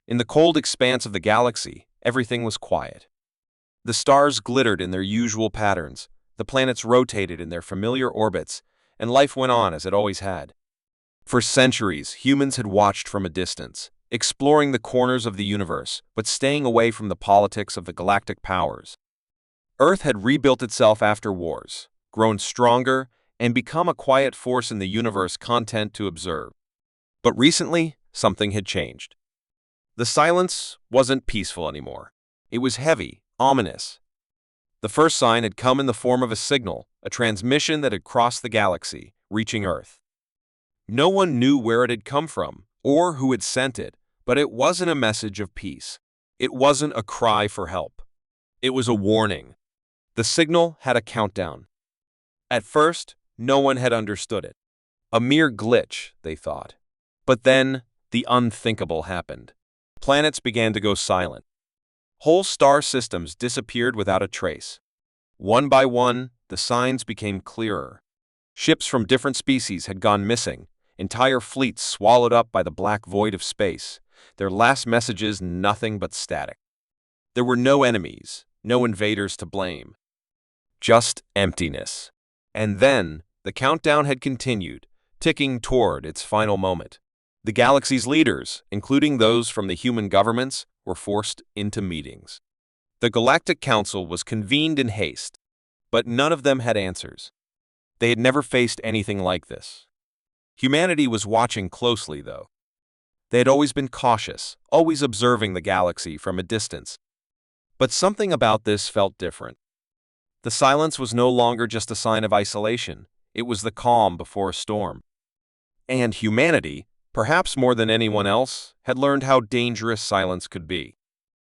In the cold expanse of the galaxy, everything was quiet. The stars glittered in their usual patterns, the planets rotated in their familiar orbits, and life went on as it always had. For centuries, humans had watched from a distance, exploring the corners of the universe, but staying away from the politics of the galactic powers. Earth had rebuilt itself after wars, grown stronger, and become a quiet force in the universe content to observe. But recently, something had changed. The silence wasn't peaceful anymore. It was heavy, ominous. The first sign had come in the form of a signal, a transmission that had crossed the galaxy, reaching Earth. No one knew where it had come from, or who had sent it, but it wasn't a message of peace. It wasn't a cry for help. It was a warning. The signal had a countdown. At first, no one had understood it. A mere glitch, they thought. But then, the unthinkable happened. Planets began to go silent. Whole star systems disappeared without a trace. One by one, the signs became clearer. Ships from different species had gone missing, entire fleets swallowed up by the black void of space, their last messages nothing but static. There were no enemies, no invaders to blame. Just emptiness. And then, the countdown had continued, ticking toward its final moment. The galaxy's leaders, including those from the human governments, were forced into meetings. The Galactic Council was convened in haste, but none of them had answers. They had never faced anything like this. Humanity was watching closely, though. They had always been cautious, always observing the galaxy from a distance. But something about this felt different. The silence was no longer just a sign of isolation. It was the calm before a storm. And humanity, perhaps more than anyone else, had learned how dangerous silence could be.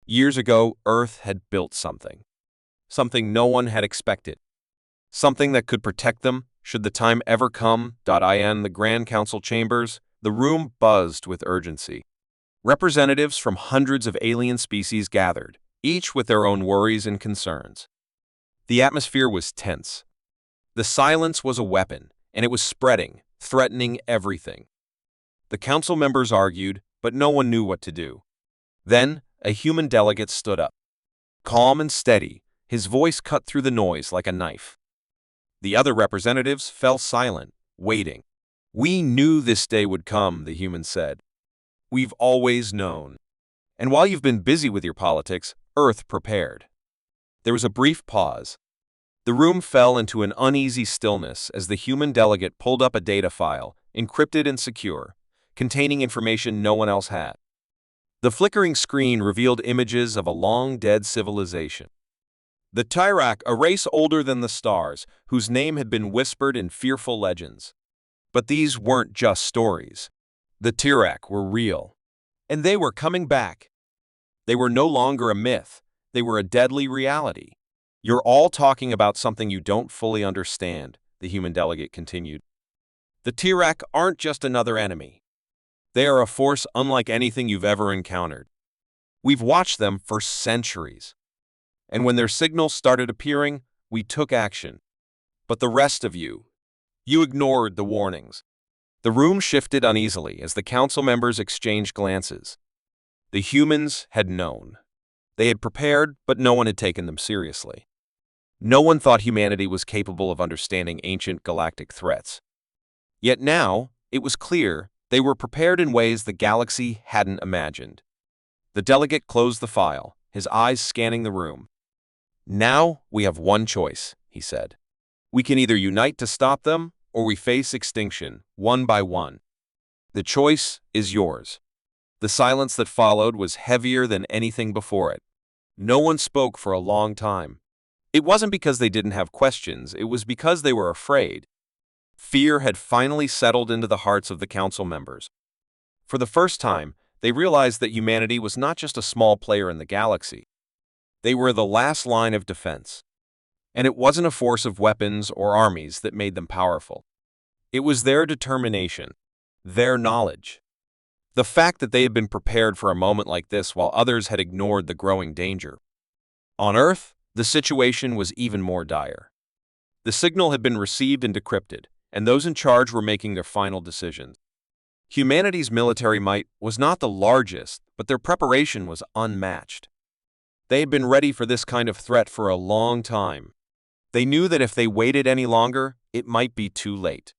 Years ago, Earth had built something. Something no one had expected. Something that could protect them, should the time ever come. In the Grand Council chambers, the room buzzed with urgency. Representatives from hundreds of alien species gathered, each with their own worries and concerns. The atmosphere was tense. The silence was a weapon, and it was spreading, threatening everything. The council members argued, but no one knew what to do. Then, a human delegate stood up. Calm and steady, his voice cut through the noise like a knife. The other representatives fell silent, waiting. "We knew this day would come," the human said. "We've always known. And while you've been busy with your politics, Earth prepared." There was a brief pause. The room fell into an uneasy stillness as the human delegate pulled up a data file, encrypted and secure, containing information no one else had. The flickering screen revealed images of a long-dead civilization. The Tyrak, a race older than the stars, whose name had been whispered in fearful legends. But these weren't just stories. The Tyrak were real. And they were coming back. They were no longer a myth. They were a deadly reality. "You're all talking about something you don't fully understand," the human delegate continued. "The Tyrak aren't just another enemy. They are a force unlike anything you've ever encountered. We've watched them for centuries. And when their signals started appearing, we took action. But the rest of you ignored the warnings." The room shifted uneasily as the council members exchanged glances. The humans had known. They had prepared, but no one had taken them seriously. No one thought humanity was capable of understanding ancient galactic threats. Yet now, it was clear they were prepared in ways the galaxy hadn't imagined. The delegate closed the file, his eyes scanning the room. "Now we have one choice," he said. "We can either unite to stop them, or we face extinction, one by one. The choice is yours." The silence that followed was heavier than anything before it. No one spoke for a long time. It wasn't because they didn't have questions, it was because they were afraid. Fear had finally settled into the hearts of the council members. For the first time, they realized that humanity was not just a small player in the galaxy. They were the last line of defense. And it wasn't a force of weapons or armies that made them powerful. It was their determination, their knowledge. The fact that they had been prepared for a moment like this while others had ignored the growing danger. On Earth, the situation was even more dire. The signal had been received and decrypted, and those in charge were making their final decisions. Humanity's military might was not the largest, but their preparation was unmatched. They had been ready for this kind of threat for a long time. They knew that if they waited any longer, it might be too late.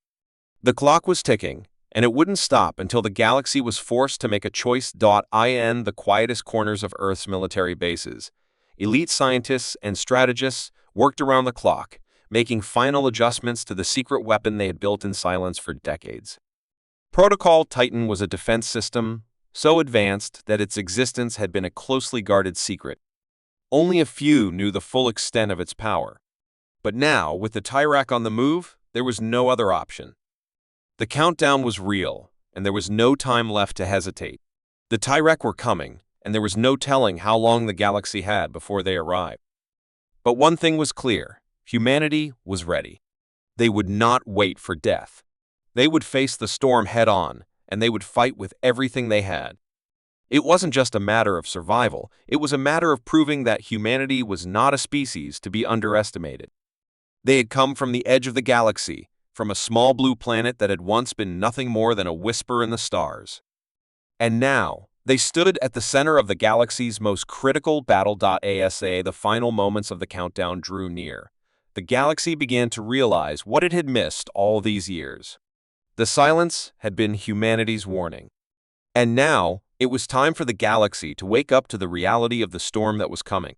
The clock was ticking, and it wouldn't stop until the galaxy was forced to make a choice. In the quietest corners of Earth's military bases, elite scientists and strategists worked around the clock, making final adjustments to the secret weapon they had built in silence for decades. Protocol Titan was a defense system so advanced that its existence had been a closely guarded secret. Only a few knew the full extent of its power. But now, with the Tyrak on the move, there was no other option. The countdown was real, and there was no time left to hesitate. The Tyrek were coming, and there was no telling how long the galaxy had before they arrived. But one thing was clear: humanity was ready. They would not wait for death. They would face the storm head-on, and they would fight with everything they had. It wasn't just a matter of survival, it was a matter of proving that humanity was not a species to be underestimated. They had come from the edge of the galaxy, from a small blue planet that had once been nothing more than a whisper in the stars. And now, they stood at the center of the galaxy's most critical battle. As the final moments of the countdown drew near, the galaxy began to realize what it had missed all these years. The silence had been humanity's warning. And now, it was time for the galaxy to wake up to the reality of the storm that was coming.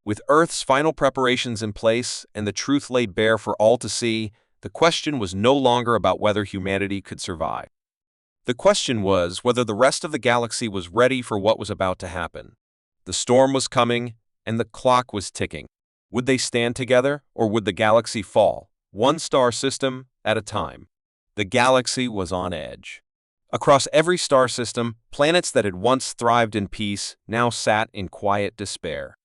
With Earth's final preparations in place and the truth laid bare for all to see, the question was no longer about whether humanity could survive. The question was whether the rest of the galaxy was ready for what was about to happen. The storm was coming, and the clock was ticking. Would they stand together, or would the galaxy fall, one star system at a time? The galaxy was on edge. Across every star system, planets that had once thrived in peace now sat in quiet despair.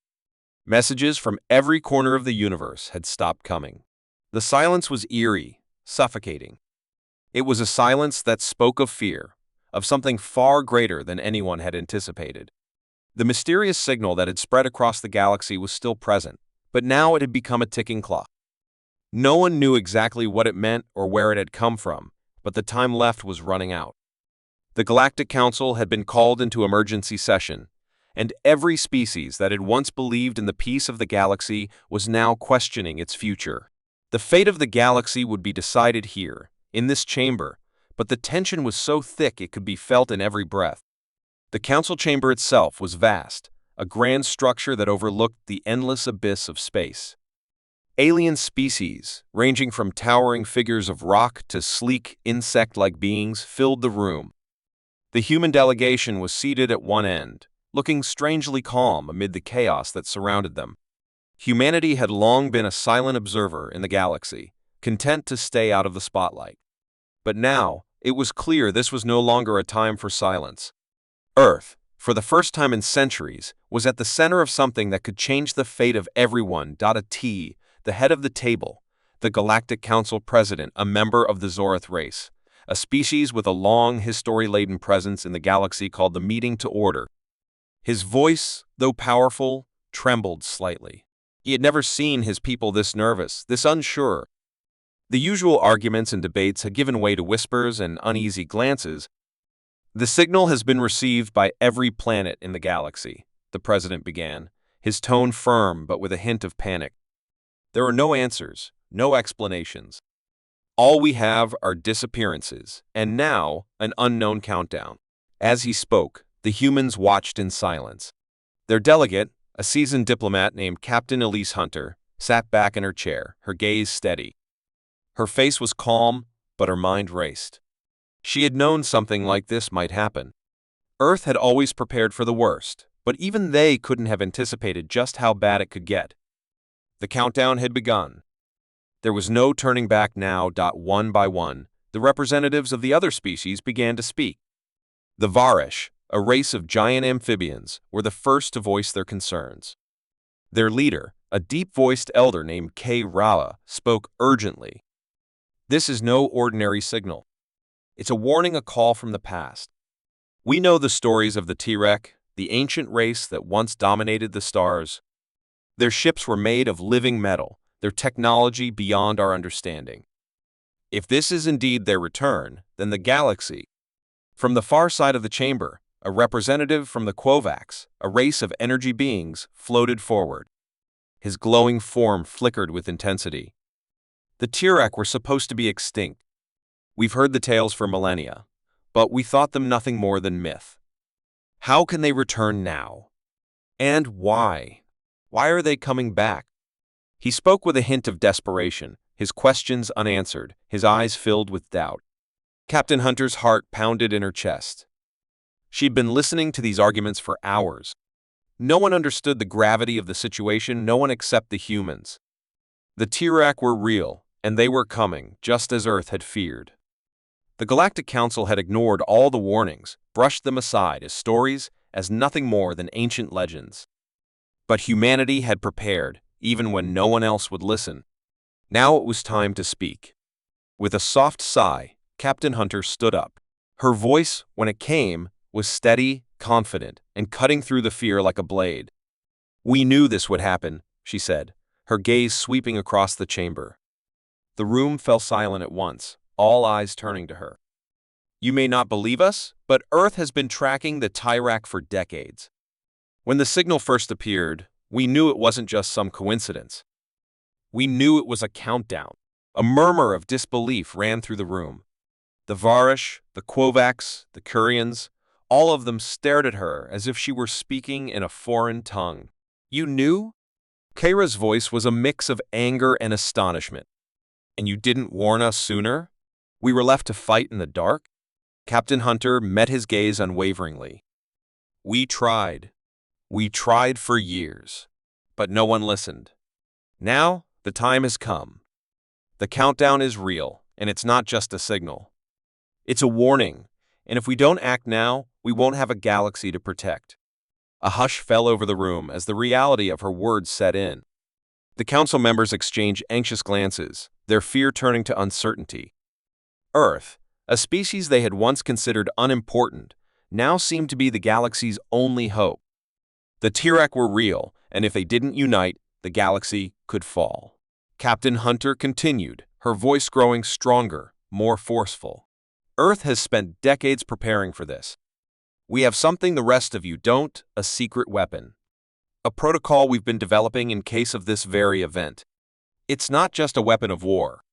Messages from every corner of the universe had stopped coming. The silence was eerie, suffocating. It was a silence that spoke of fear, of something far greater than anyone had anticipated. The mysterious signal that had spread across the galaxy was still present, but now it had become a ticking clock. No one knew exactly what it meant or where it had come from, but the time left was running out. The Galactic Council had been called into emergency session, and every species that had once believed in the peace of the galaxy was now questioning its future. The fate of the galaxy would be decided here, in this chamber, but the tension was so thick it could be felt in every breath. The council chamber itself was vast, a grand structure that overlooked the endless abyss of space. Alien species, ranging from towering figures of rock to sleek, insect-like beings, filled the room. The human delegation was seated at one end, looking strangely calm amid the chaos that surrounded them. Humanity had long been a silent observer in the galaxy, content to stay out of the spotlight. But now, it was clear this was no longer a time for silence. Earth, for the first time in centuries, was at the center of something that could change the fate of everyone. The head of the table, the Galactic Council President, a member of the Zorath race, a species with a long history-laden presence in the galaxy called the meeting to order. His voice, though powerful, trembled slightly. He had never seen his people this nervous, this unsure. The usual arguments and debates had given way to whispers and uneasy glances. "The signal has been received by every planet in the galaxy," the president began, his tone firm but with a hint of panic. "There are no answers, no explanations. All we have are disappearances, and now an unknown countdown." As he spoke, the humans watched in silence. Their delegate, a seasoned diplomat named Captain Elise Hunter, sat back in her chair, her gaze steady. Her face was calm, but her mind raced. She had known something like this might happen. Earth had always prepared for the worst, but even they couldn't have anticipated just how bad it could get. The countdown had begun. There was no turning back now. One by one, the representatives of the other species began to speak. The Varish, a race of giant amphibians, were the first to voice their concerns. Their leader, a deep-voiced elder named K. Rala, spoke urgently. "This is no ordinary signal. It's a warning, a call from the past. We know the stories of the Tirek, the ancient race that once dominated the stars. Their ships were made of living metal, their technology beyond our understanding. If this is indeed their return, then the galaxy..." From the far side of the chamber, a representative from the Quovax, a race of energy beings, floated forward. His glowing form flickered with intensity. The Tirak were supposed to be extinct. We've heard the tales for millennia, but we thought them nothing more than myth. How can they return now? And why? Why are they coming back? He spoke with a hint of desperation, his questions unanswered, his eyes filled with doubt. Captain Hunter's heart pounded in her chest. She'd been listening to these arguments for hours. No one understood the gravity of the situation, no one except the humans. The Tirak were real, and they were coming, just as Earth had feared. The Galactic Council had ignored all the warnings, brushed them aside as stories, as nothing more than ancient legends. But humanity had prepared, even when no one else would listen. Now it was time to speak. With a soft sigh, Captain Hunter stood up. Her voice, when it came, was steady, confident, and cutting through the fear like a blade. "We knew this would happen," she said, her gaze sweeping across the chamber. The room fell silent at once, all eyes turning to her. "You may not believe us, but Earth has been tracking the Tirak for decades. When the signal first appeared, we knew it wasn't just some coincidence. We knew it was a countdown." A murmur of disbelief ran through the room. The Varish, the Quovax, the Curians, all of them stared at her as if she were speaking in a foreign tongue. "You knew?" Kaira's voice was a mix of anger and astonishment. "And you didn't warn us sooner? We were left to fight in the dark?" Captain Hunter met his gaze unwaveringly. "We tried. We tried for years, but no one listened. Now, the time has come. The countdown is real, and it's not just a signal. It's a warning, and if we don't act now, we won't have a galaxy to protect." A hush fell over the room as the reality of her words set in. The council members exchanged anxious glances, their fear turning to uncertainty. Earth, a species they had once considered unimportant, now seemed to be the galaxy's only hope. The Tirak were real, and if they didn't unite, the galaxy could fall. Captain Hunter continued, her voice growing stronger, more forceful. "Earth has spent decades preparing for this. We have something the rest of you don't, a secret weapon. A protocol we've been developing in case of this very event. It's not just a weapon of war.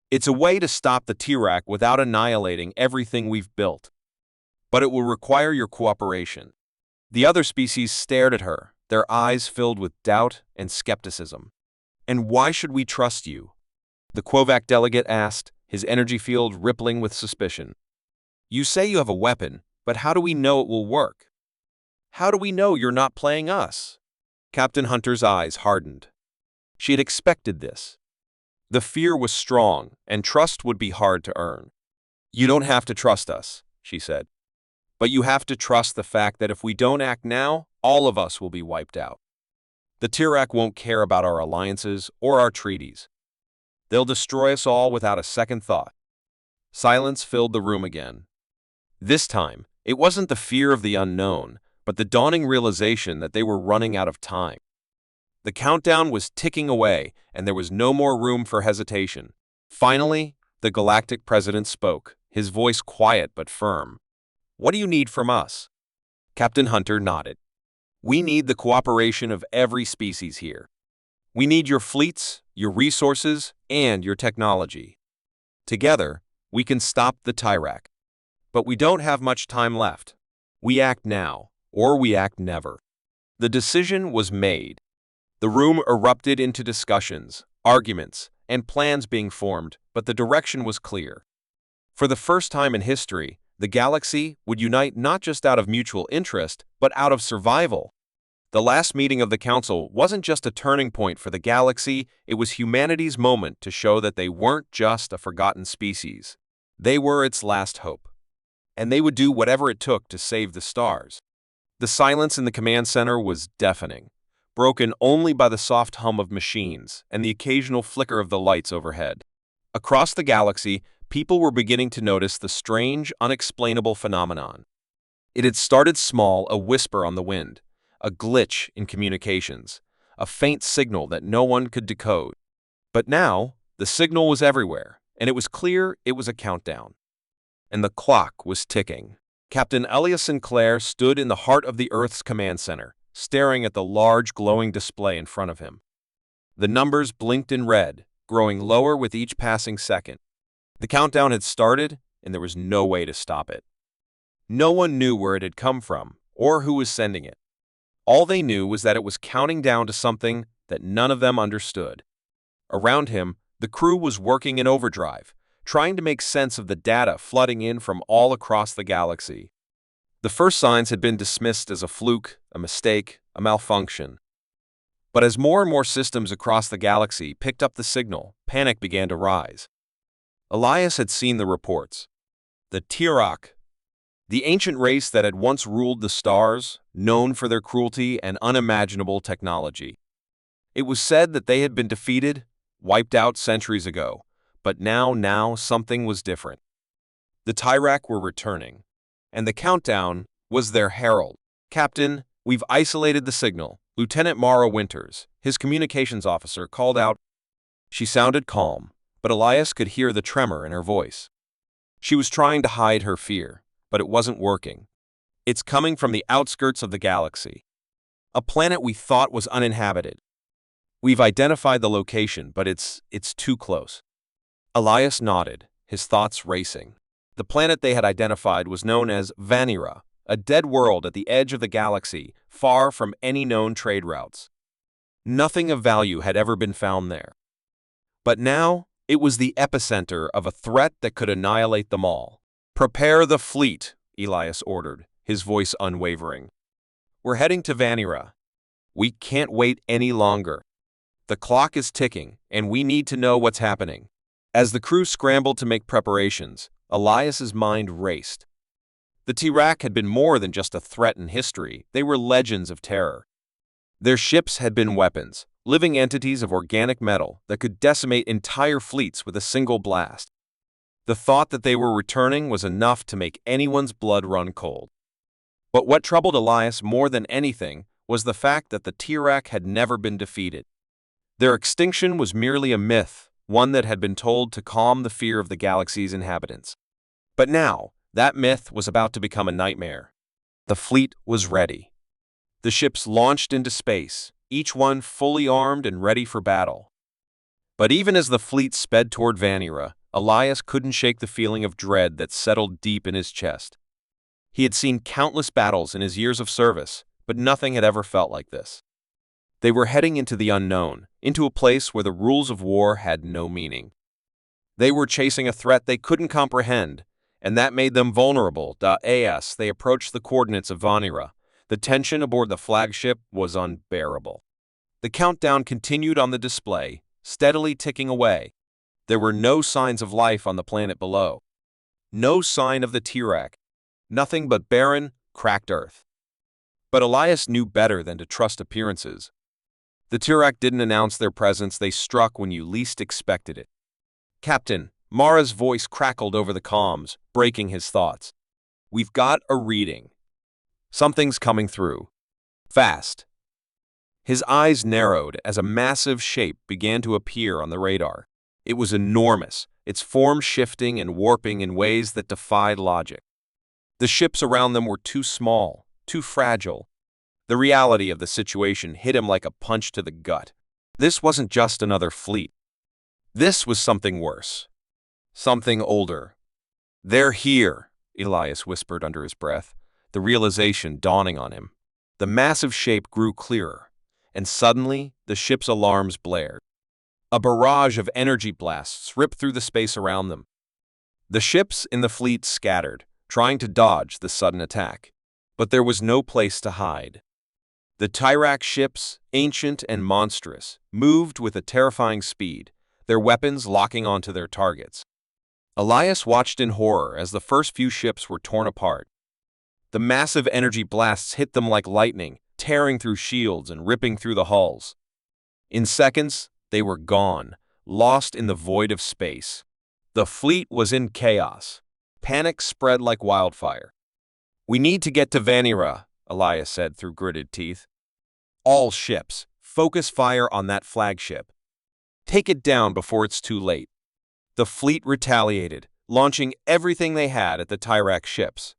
It's a way to stop the Tirak without annihilating everything we've built. But it will require your cooperation." The other species stared at her, their eyes filled with doubt and skepticism. "And why should we trust you?" The Quovac delegate asked, his energy field rippling with suspicion. "You say you have a weapon, but how do we know it will work? How do we know you're not playing us?" Captain Hunter's eyes hardened. She had expected this. The fear was strong, and trust would be hard to earn. "You don't have to trust us," she said. "But you have to trust the fact that if we don't act now, all of us will be wiped out. The Tirak won't care about our alliances or our treaties. They'll destroy us all without a second thought." Silence filled the room again. This time, it wasn't the fear of the unknown, but the dawning realization that they were running out of time. The countdown was ticking away, and there was no more room for hesitation. Finally, the Galactic President spoke, his voice quiet but firm. "What do you need from us?" Captain Hunter nodded. "We need the cooperation of every species here. We need your fleets, your resources, and your technology. Together, we can stop the Tirak. But we don't have much time left. We act now, or we act never." The decision was made. The room erupted into discussions, arguments, and plans being formed, but the direction was clear. For the first time in history, the galaxy would unite not just out of mutual interest, but out of survival. The last meeting of the Council wasn't just a turning point for the galaxy, it was humanity's moment to show that they weren't just a forgotten species. They were its last hope. And they would do whatever it took to save the stars. The silence in the command center was deafening, broken only by the soft hum of machines and the occasional flicker of the lights overhead. Across the galaxy, people were beginning to notice the strange, unexplainable phenomenon. It had started small, a whisper on the wind, a glitch in communications, a faint signal that no one could decode. But now, the signal was everywhere, and it was clear it was a countdown. and the clock was ticking. Captain Elias Sinclair stood in the heart of the Earth's command center, staring at the large glowing display in front of him. The numbers blinked in red, growing lower with each passing second. The countdown had started, and there was no way to stop it. No one knew where it had come from, or who was sending it. All they knew was that it was counting down to something that none of them understood. Around him, the crew was working in overdrive, trying to make sense of the data flooding in from all across the galaxy. The first signs had been dismissed as a fluke, a mistake, a malfunction. But as more and more systems across the galaxy picked up the signal, panic began to rise. Elias had seen the reports. The Tirok, the ancient race that had once ruled the stars, known for their cruelty and unimaginable technology. It was said that they had been defeated, wiped out centuries ago, but now something was different. The Tirok were returning, and the countdown was their herald. "Captain, we've isolated the signal," Lieutenant Mara Winters, his communications officer, called out. She sounded calm, but Elias could hear the tremor in her voice. She was trying to hide her fear, but it wasn't working. "It's coming from the outskirts of the galaxy. A planet we thought was uninhabited. We've identified the location, but it's too close." Elias nodded, his thoughts racing. The planet they had identified was known as Vanira, a dead world at the edge of the galaxy, far from any known trade routes. Nothing of value had ever been found there. But now, it was the epicenter of a threat that could annihilate them all. "Prepare the fleet," Elias ordered, his voice unwavering. "We're heading to Vanira. We can't wait any longer. The clock is ticking, and we need to know what's happening." As the crew scrambled to make preparations, Elias's mind raced. The Tirok had been more than just a threat in history, they were legends of terror. Their ships had been weapons, living entities of organic metal that could decimate entire fleets with a single blast. The thought that they were returning was enough to make anyone's blood run cold. But what troubled Elias more than anything was the fact that the Tirok had never been defeated. Their extinction was merely a myth, one that had been told to calm the fear of the galaxy's inhabitants. But now, that myth was about to become a nightmare. The fleet was ready. The ships launched into space, each one fully armed and ready for battle. But even as the fleet sped toward Vanira, Elias couldn't shake the feeling of dread that settled deep in his chest. He had seen countless battles in his years of service, but nothing had ever felt like this. They were heading into the unknown, into a place where the rules of war had no meaning. They were chasing a threat they couldn't comprehend, and that made them vulnerable. As they approached the coordinates of Vanira, the tension aboard the flagship was unbearable. The countdown continued on the display, steadily ticking away. There were no signs of life on the planet below. No sign of the Tirok. Nothing but barren, cracked earth. But Elias knew better than to trust appearances. The Tirok didn't announce their presence, they struck when you least expected it. "Captain," Mara's voice crackled over the comms, breaking his thoughts. "We've got a reading. Something's coming through. Fast." His eyes narrowed as a massive shape began to appear on the radar. It was enormous, its form shifting and warping in ways that defied logic. The ships around them were too small, too fragile. The reality of the situation hit him like a punch to the gut. This wasn't just another fleet. This was something worse. Something older. "They're here," Elias whispered under his breath, the realization dawning on him. The massive shape grew clearer, and suddenly the ship's alarms blared. A barrage of energy blasts ripped through the space around them. The ships in the fleet scattered, trying to dodge the sudden attack. But there was no place to hide. The Tirok ships, ancient and monstrous, moved with a terrifying speed, their weapons locking onto their targets. Elias watched in horror as the first few ships were torn apart. The massive energy blasts hit them like lightning, tearing through shields and ripping through the hulls. In seconds, they were gone, lost in the void of space. The fleet was in chaos. Panic spread like wildfire. "We need to get to Vanira," Elias said through gritted teeth. "All ships, focus fire on that flagship. Take it down before it's too late." The fleet retaliated, launching everything they had at the Tyrak ships.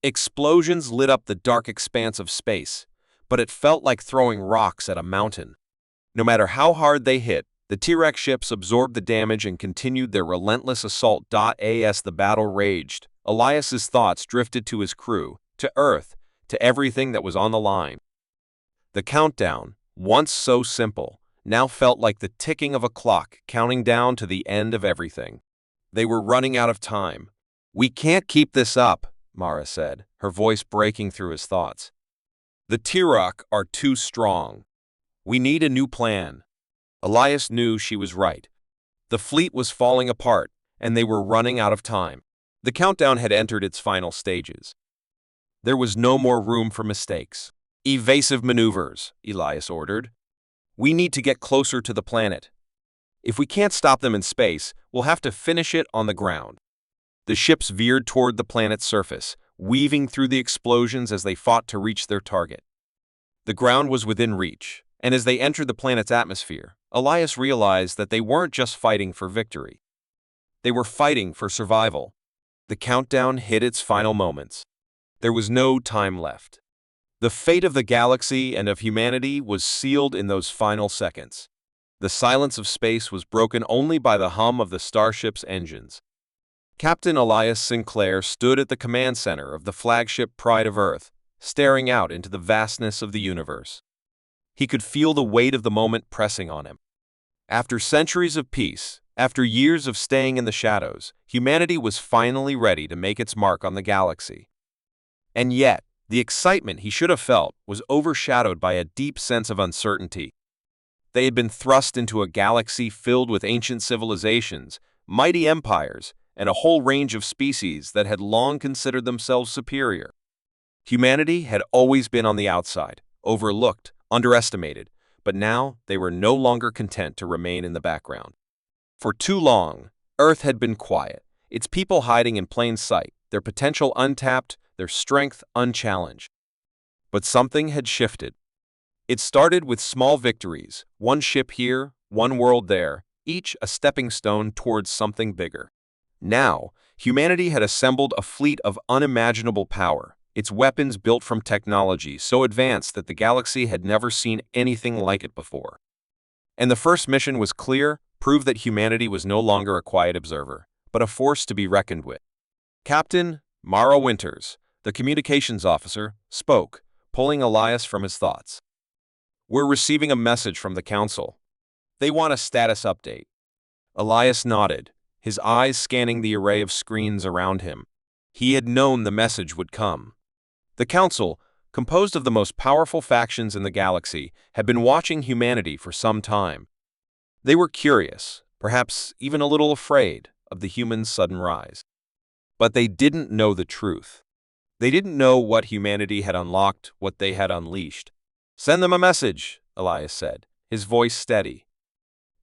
Explosions lit up the dark expanse of space, but it felt like throwing rocks at a mountain. No matter how hard they hit, the Tyrak ships absorbed the damage and continued their relentless assault. As the battle raged, Elias's thoughts drifted to his crew, to Earth, to everything that was on the line. The countdown, once so simple, now felt like the ticking of a clock counting down to the end of everything. They were running out of time. "We can't keep this up," Mara said, her voice breaking through his thoughts. "The Tyrak are too strong. We need a new plan." Elias knew she was right. The fleet was falling apart, and they were running out of time. The countdown had entered its final stages. There was no more room for mistakes. "Evasive maneuvers," Elias ordered. "We need to get closer to the planet. If we can't stop them in space, we'll have to finish it on the ground." The ships veered toward the planet's surface, weaving through the explosions as they fought to reach their target. The ground was within reach, and as they entered the planet's atmosphere, Elias realized that they weren't just fighting for victory. They were fighting for survival. The countdown hit its final moments. There was no time left. The fate of the galaxy and of humanity was sealed in those final seconds. The silence of space was broken only by the hum of the starship's engines. Captain Elias Sinclair stood at the command center of the flagship Pride of Earth, staring out into the vastness of the universe. He could feel the weight of the moment pressing on him. After centuries of peace, after years of staying in the shadows, humanity was finally ready to make its mark on the galaxy. And yet, the excitement he should have felt was overshadowed by a deep sense of uncertainty. They had been thrust into a galaxy filled with ancient civilizations, mighty empires, and a whole range of species that had long considered themselves superior. Humanity had always been on the outside, overlooked, underestimated, but now they were no longer content to remain in the background. For too long, Earth had been quiet, its people hiding in plain sight, their potential untapped, their strength unchallenged. But something had shifted. It started with small victories, one ship here, one world there, each a stepping stone towards something bigger. Now, humanity had assembled a fleet of unimaginable power, its weapons built from technology so advanced that the galaxy had never seen anything like it before. And the first mission was clear: prove that humanity was no longer a quiet observer, but a force to be reckoned with. Captain Mara Winters, the communications officer, spoke, pulling Elias from his thoughts. "We're receiving a message from the Council. They want a status update." Elias nodded, his eyes scanning the array of screens around him. He had known the message would come. The Council, composed of the most powerful factions in the galaxy, had been watching humanity for some time. They were curious, perhaps even a little afraid, of the humans' sudden rise. But they didn't know the truth. They didn't know what humanity had unlocked, what they had unleashed. "Send them a message," Elias said, his voice steady.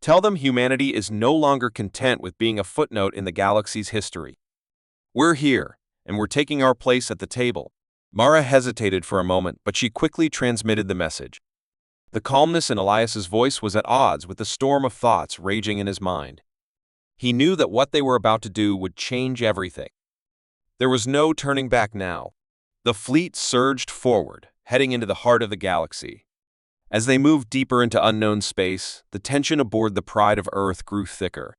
"Tell them humanity is no longer content with being a footnote in the galaxy's history. We're here, and we're taking our place at the table." Mara hesitated for a moment, but she quickly transmitted the message. The calmness in Elias's voice was at odds with the storm of thoughts raging in his mind. He knew that what they were about to do would change everything. There was no turning back now. The fleet surged forward, heading into the heart of the galaxy. As they moved deeper into unknown space, the tension aboard the Pride of Earth grew thicker.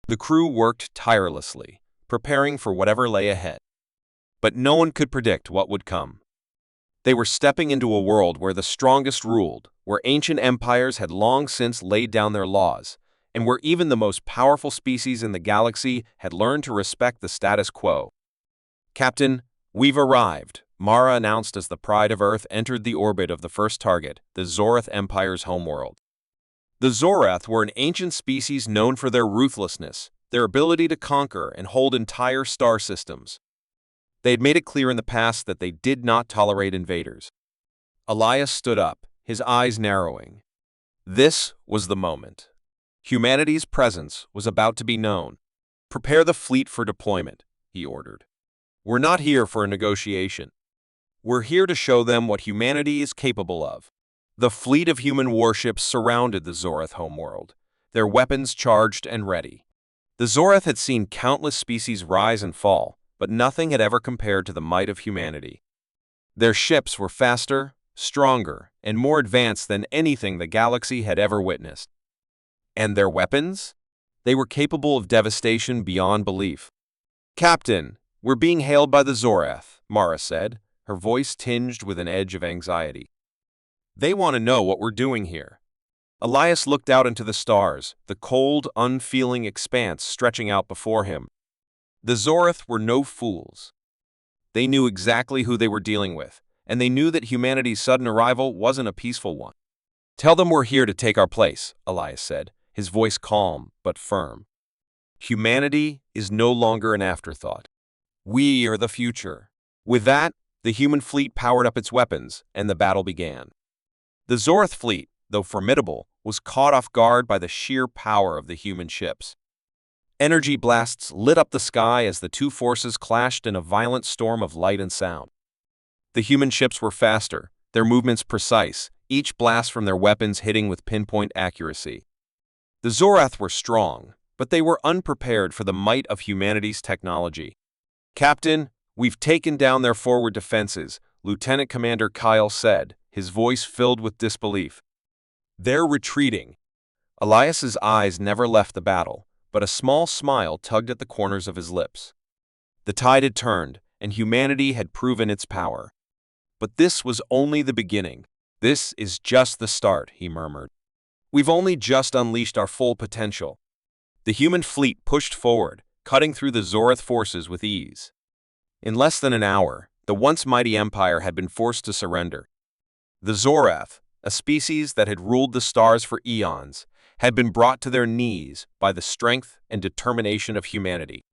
The crew worked tirelessly, preparing for whatever lay ahead. But no one could predict what would come. They were stepping into a world where the strongest ruled, where ancient empires had long since laid down their laws, and where even the most powerful species in the galaxy had learned to respect the status quo. "Captain, we've arrived," Mara announced as the Pride of Earth entered the orbit of the first target, the Zorath Empire's homeworld. The Zorath were an ancient species known for their ruthlessness, their ability to conquer and hold entire star systems. They had made it clear in the past that they did not tolerate invaders. Elias stood up, his eyes narrowing. This was the moment. Humanity's presence was about to be known. "Prepare the fleet for deployment," he ordered. "We're not here for a negotiation. We're here to show them what humanity is capable of." The fleet of human warships surrounded the Zorath homeworld, their weapons charged and ready. The Zorath had seen countless species rise and fall, but nothing had ever compared to the might of humanity. Their ships were faster, stronger, and more advanced than anything the galaxy had ever witnessed. And their weapons? They were capable of devastation beyond belief. "Captain, we're being hailed by the Zorath," Mara said, her voice tinged with an edge of anxiety. "They want to know what we're doing here." Elias looked out into the stars, the cold, unfeeling expanse stretching out before him. The Zorath were no fools. They knew exactly who they were dealing with, and they knew that humanity's sudden arrival wasn't a peaceful one. "Tell them we're here to take our place," Elias said, his voice calm but firm. "Humanity is no longer an afterthought. We are the future." With that, the human fleet powered up its weapons, and the battle began. The Zorath fleet, though formidable, was caught off guard by the sheer power of the human ships. Energy blasts lit up the sky as the two forces clashed in a violent storm of light and sound. The human ships were faster, their movements precise, each blast from their weapons hitting with pinpoint accuracy. The Zorath were strong, but they were unprepared for the might of humanity's technology. "Captain, we've taken down their forward defenses," Lieutenant Commander Kyle said, his voice filled with disbelief. "They're retreating." Elias's eyes never left the battle, but a small smile tugged at the corners of his lips. The tide had turned, and humanity had proven its power. But this was only the beginning. "This is just the start," he murmured. "We've only just unleashed our full potential." The human fleet pushed forward, cutting through the Zorath forces with ease. In less than an hour, the once mighty empire had been forced to surrender. The Zorath, a species that had ruled the stars for eons, had been brought to their knees by the strength and determination of humanity.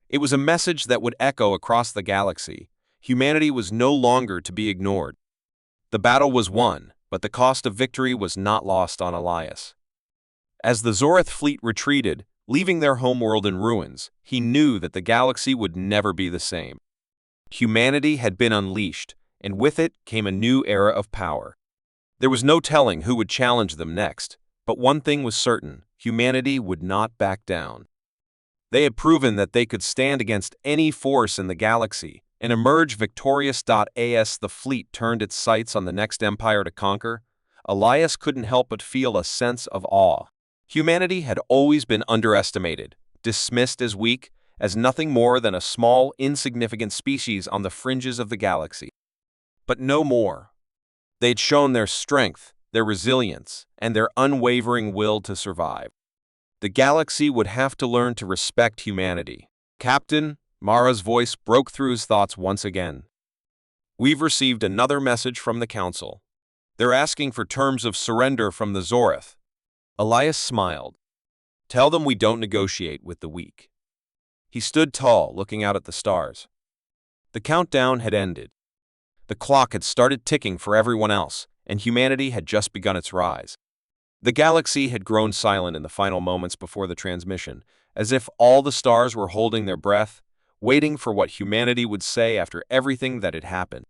It was a message that would echo across the galaxy. Humanity was no longer to be ignored. The battle was won, but the cost of victory was not lost on Elias. As the Zorath fleet retreated, leaving their homeworld in ruins, he knew that the galaxy would never be the same. Humanity had been unleashed, and with it came a new era of power. There was no telling who would challenge them next, but one thing was certain: humanity would not back down. They had proven that they could stand against any force in the galaxy and emerge victorious. As the fleet turned its sights on the next empire to conquer, Elias couldn't help but feel a sense of awe. Humanity had always been underestimated, dismissed as weak, as nothing more than a small, insignificant species on the fringes of the galaxy. But no more. They'd shown their strength, their resilience, and their unwavering will to survive. The galaxy would have to learn to respect humanity. "Captain," Mara's voice broke through his thoughts once again. "We've received another message from the Council. They're asking for terms of surrender from the Zorath." Elias smiled. "Tell them we don't negotiate with the weak." He stood tall, looking out at the stars. The countdown had ended. The clock had started ticking for everyone else, and humanity had just begun its rise. The galaxy had grown silent in the final moments before the transmission, as if all the stars were holding their breath, waiting for what humanity would say after everything that had happened.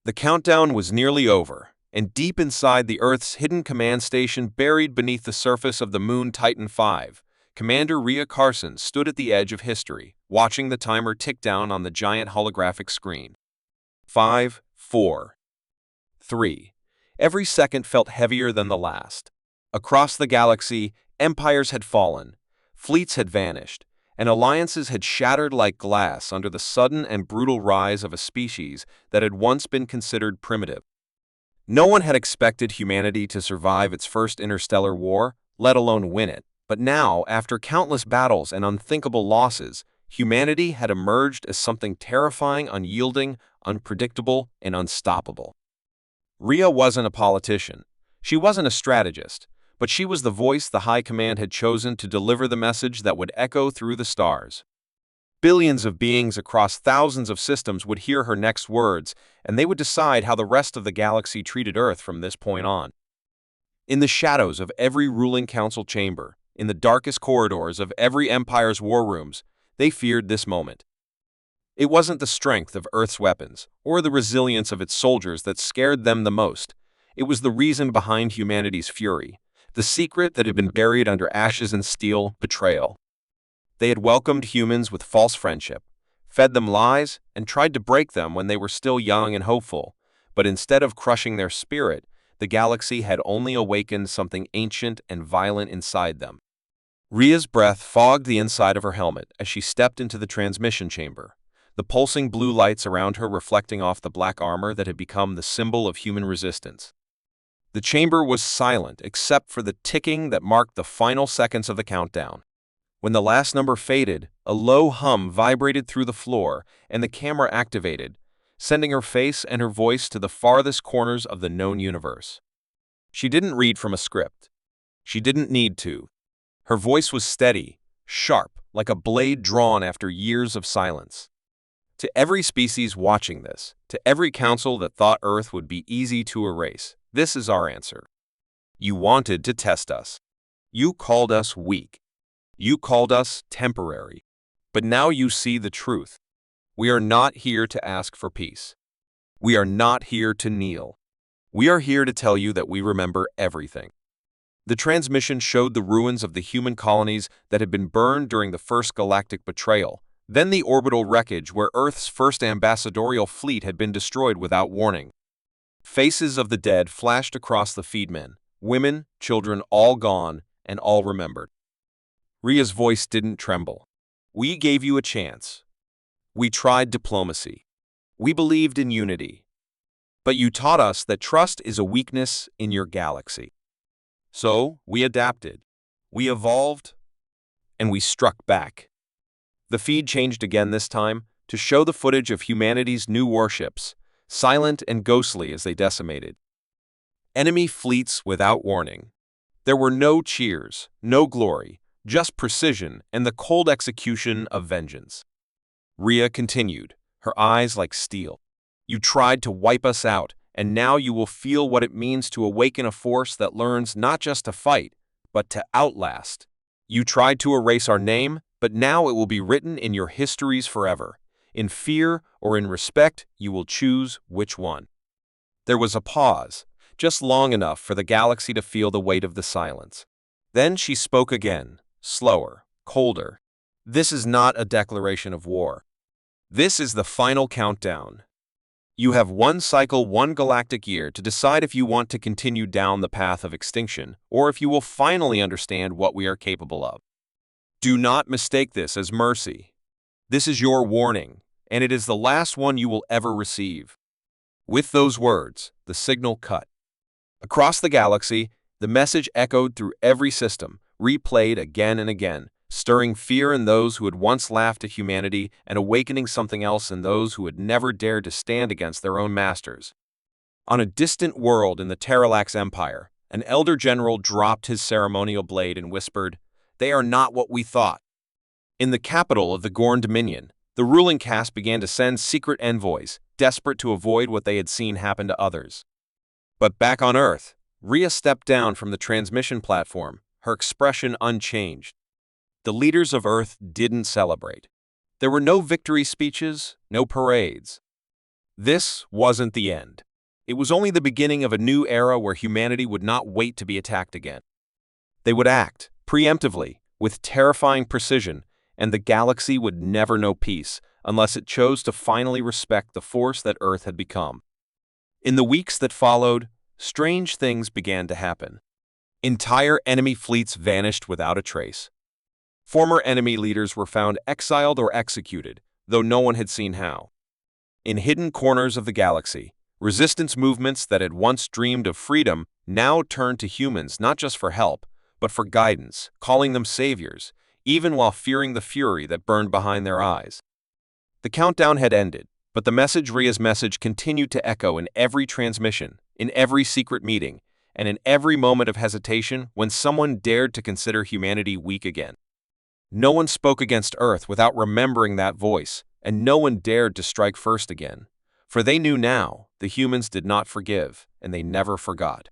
The countdown was nearly over, and deep inside the Earth's hidden command station buried beneath the surface of the moon Titan V, Commander Rhea Carson stood at the edge of history, watching the timer tick down on the giant holographic screen. 5, 4, 3. Every second felt heavier than the last. Across the galaxy, empires had fallen, fleets had vanished, and alliances had shattered like glass under the sudden and brutal rise of a species that had once been considered primitive. No one had expected humanity to survive its first interstellar war, let alone win it. But now, after countless battles and unthinkable losses, humanity had emerged as something terrifying, unyielding, unpredictable, and unstoppable. Rhea wasn't a politician. She wasn't a strategist, but she was the voice the High Command had chosen to deliver the message that would echo through the stars. Billions of beings across thousands of systems would hear her next words, and they would decide how the rest of the galaxy treated Earth from this point on. In the shadows of every ruling council chamber, in the darkest corridors of every empire's war rooms, they feared this moment. It wasn't the strength of Earth's weapons or the resilience of its soldiers that scared them the most. It was the reason behind humanity's fury, the secret that had been buried under ashes and steel: betrayal. They had welcomed humans with false friendship, fed them lies, and tried to break them when they were still young and hopeful. But instead of crushing their spirit, the galaxy had only awakened something ancient and violent inside them. Rhea's breath fogged the inside of her helmet as she stepped into the transmission chamber, the pulsing blue lights around her reflecting off the black armor that had become the symbol of human resistance. The chamber was silent except for the ticking that marked the final seconds of the countdown. When the last number faded, a low hum vibrated through the floor and the camera activated, sending her face and her voice to the farthest corners of the known universe. She didn't read from a script. She didn't need to. Her voice was steady, sharp, like a blade drawn after years of silence. To every species watching this, to every council that thought Earth would be easy to erase, this is our answer. You wanted to test us. You called us weak. You called us temporary. But now you see the truth. We are not here to ask for peace. We are not here to kneel. We are here to tell you that we remember everything. The transmission showed the ruins of the human colonies that had been burned during the first galactic betrayal, then the orbital wreckage where Earth's first ambassadorial fleet had been destroyed without warning. Faces of the dead flashed across the feedmen, women, children, all gone, and all remembered. Rhea's voice didn't tremble. We gave you a chance. We tried diplomacy. We believed in unity. But you taught us that trust is a weakness in your galaxy. So, we adapted. We evolved. And we struck back. The feed changed again this time to show the footage of humanity's new warships, silent and ghostly as they decimated. Enemy fleets without warning. There were no cheers, no glory, just precision and the cold execution of vengeance. Rhea continued, her eyes like steel. You tried to wipe us out, and now you will feel what it means to awaken a force that learns not just to fight, but to outlast. You tried to erase our name, but now it will be written in your histories forever. In fear or in respect, you will choose which one. There was a pause, just long enough for the galaxy to feel the weight of the silence. Then she spoke again, slower, colder. This is not a declaration of war. This is the final countdown. You have one cycle, one galactic year to decide if you want to continue down the path of extinction or if you will finally understand what we are capable of. Do not mistake this as mercy. This is your warning, and it is the last one you will ever receive. With those words, the signal cut. Across the galaxy, the message echoed through every system, replayed again and again, stirring fear in those who had once laughed at humanity and awakening something else in those who had never dared to stand against their own masters. On a distant world in the Terralax Empire, an elder general dropped his ceremonial blade and whispered, "They are not what we thought." In the capital of the Gorn Dominion, the ruling caste began to send secret envoys, desperate to avoid what they had seen happen to others. But back on Earth, Rhea stepped down from the transmission platform, her expression unchanged. The leaders of Earth didn't celebrate. There were no victory speeches, no parades. This wasn't the end. It was only the beginning of a new era where humanity would not wait to be attacked again. They would act, preemptively, with terrifying precision, and the galaxy would never know peace unless it chose to finally respect the force that Earth had become. In the weeks that followed, strange things began to happen. Entire enemy fleets vanished without a trace. Former enemy leaders were found exiled or executed, though no one had seen how. In hidden corners of the galaxy, resistance movements that had once dreamed of freedom now turned to humans not just for help, but for guidance, calling them saviors, even while fearing the fury that burned behind their eyes. The countdown had ended, but Rhea's message continued to echo in every transmission, in every secret meeting, and in every moment of hesitation when someone dared to consider humanity weak again. No one spoke against Earth without remembering that voice, and no one dared to strike first again. For they knew now, the humans did not forgive, and they never forgot.